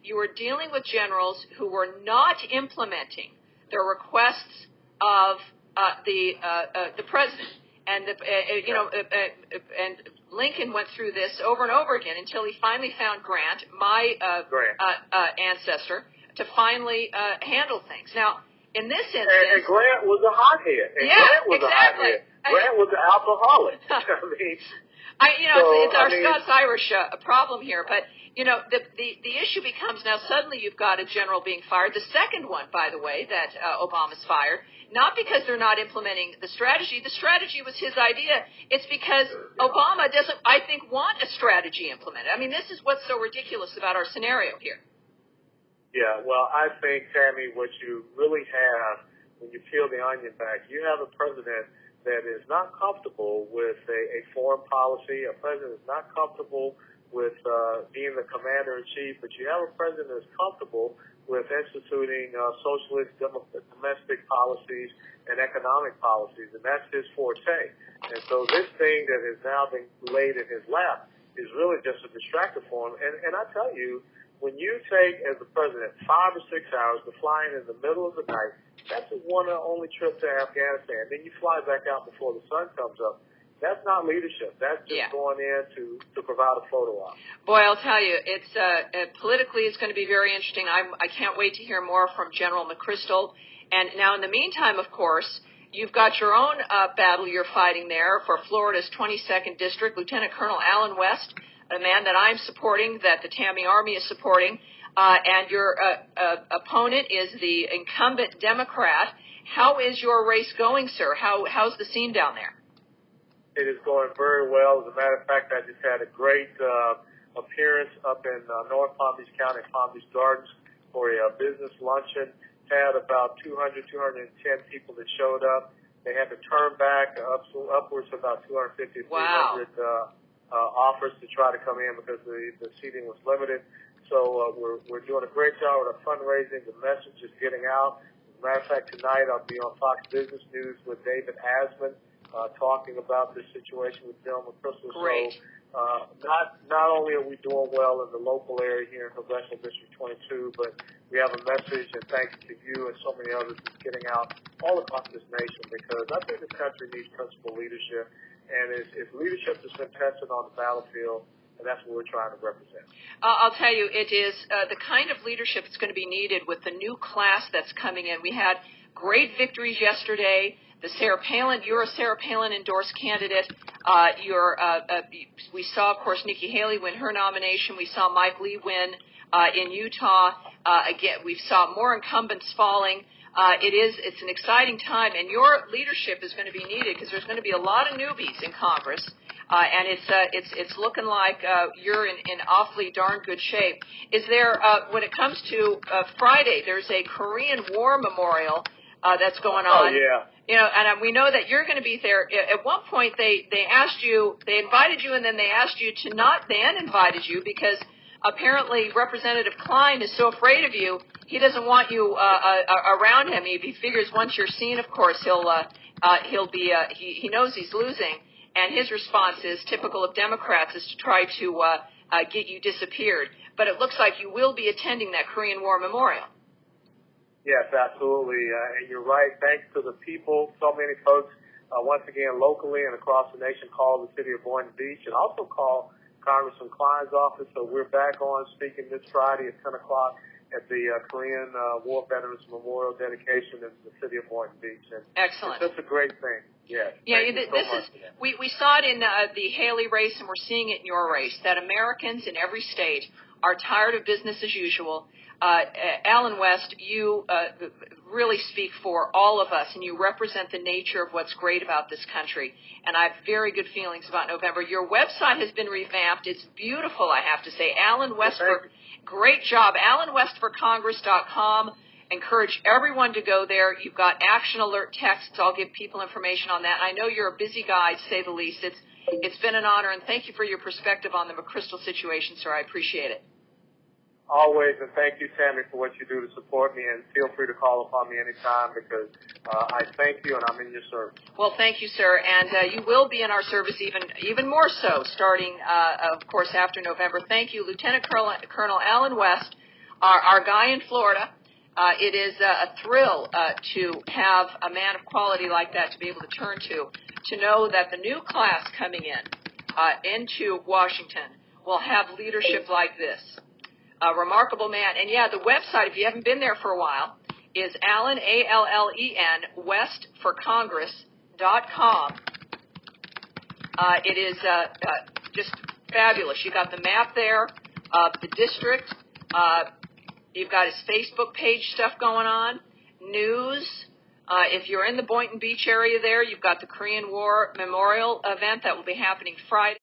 you were dealing with generals who were not implementing the requests of the president. And and Lincoln went through this over and over again until he finally found Grant, my ancestor, to finally handle things. Now, in this instance, and Grant was a hothead. Grant was a hothead. Grant was an alcoholic. It's our Scots-Irish problem here. But the issue becomes now suddenly you've got a general being fired. The second one, by the way, that Obama's fired. Not because they're not implementing the strategy. The strategy was his idea. It's because Obama doesn't, I think, want a strategy implemented. I mean, this is what's so ridiculous about our scenario here. Yeah, well, I think, Tammy, what you really have when you peel the onion back, you have a president that is not comfortable with a foreign policy. A president is not comfortable with being the commander-in-chief, but you have a president that's comfortable with instituting socialist domestic policies and economic policies, and that's his forte. And so this thing that has now been laid in his lap is really just a distractor for him. And I tell you, when you take, as the president, 5 or 6 hours to fly in the middle of the night, that's one and only trip to Afghanistan. Then you fly back out before the sun comes up. That's not leadership. That's just going in to provide a photo op. Boy, I'll tell you, it's politically it's going to be very interesting. I can't wait to hear more from General McChrystal. And now, in the meantime, of course, you've got your own battle you're fighting there for Florida's 22nd District. Lieutenant Colonel Alan West, a man that I'm supporting, that the Tammy Army is supporting, and your opponent is the incumbent Democrat. How is your race going, sir? How's the scene down there? It is going very well. As a matter of fact, I just had a great appearance up in North Palm Beach County, Palm Beach Gardens, for a business luncheon. Had about 210 people that showed up. They had to turn back upwards of about 250 to 300 offers to try to come in because the seating was limited. So we're doing a great job with our fundraising. The message is getting out. As a matter of fact, tonight I'll be on Fox Business News with David Asman, talking about this situation with General McChrystal. Great. So not only are we doing well in the local area here in Congressional District 22, but we have a message, and thanks to you and so many others, that's getting out all across this nation, because I think this country needs principled leadership, and it's leadership that's been tested on the battlefield, and that's what we're trying to represent. I'll tell you, it is the kind of leadership that's going to be needed with the new class that's coming in. We had great victories yesterday. The Sarah Palin, you're a Sarah Palin endorsed candidate. We saw, of course, Nikki Haley win her nomination. We saw Mike Lee win in Utah. Again, we saw more incumbents falling. It's an exciting time, and your leadership is going to be needed because there's going to be a lot of newbies in Congress, and it's looking like you're in awfully darn good shape. Is there, when it comes to Friday, there's a Korean War memorial that's going on. Oh, yeah. And we know that you're going to be there. At one point, they invited you, and then they asked you to not. They uninvited you because apparently Representative Klein is so afraid of you. He doesn't want you around him. He figures once you're seen, of course, he'll be. He knows he's losing, and his response is typical of Democrats is to try to get you disappeared. But it looks like you will be attending that Korean War memorial. Yes, absolutely. And you're right. Thanks to the people, so many folks, once again, locally and across the nation, called the city of Boynton Beach and also called Congressman Klein's office. So we're back on speaking this Friday at 10 o'clock at the Korean War Veterans Memorial dedication in the city of Boynton Beach. And excellent. It's just a great thing. Yes. Yeah, we saw it in the Haley race, and we're seeing it in your race, that Americans in every state are tired of business as usual. Alan West, you really speak for all of us, and you represent the nature of what's great about this country. And I have very good feelings about November. Your website has been revamped. It's beautiful, I have to say. Alan Westbrook, great job. AlanWestForCongress.com. Encourage everyone to go there. You've got action alert texts. I'll give people information on that. I know you're a busy guy, to say the least. It's been an honor, and thank you for your perspective on the McChrystal situation, sir. I appreciate it. Always, and thank you, Tammy, for what you do to support me, and feel free to call upon me anytime because I thank you and I'm in your service. Well, thank you, sir, and you will be in our service even more so starting, of course, after November. Thank you, Lieutenant Colonel Alan West, our guy in Florida. It is a thrill to have a man of quality like that to be able to turn to know that the new class coming into Washington will have leadership like this. A remarkable man. And, yeah, the website, if you haven't been there for a while, is Allen, ALLEN, westforcongress.com. It is just fabulous. You got the map there of the district. You've got his Facebook page stuff going on, news. If you're in the Boynton Beach area there, you've got the Korean War Memorial event that will be happening Friday.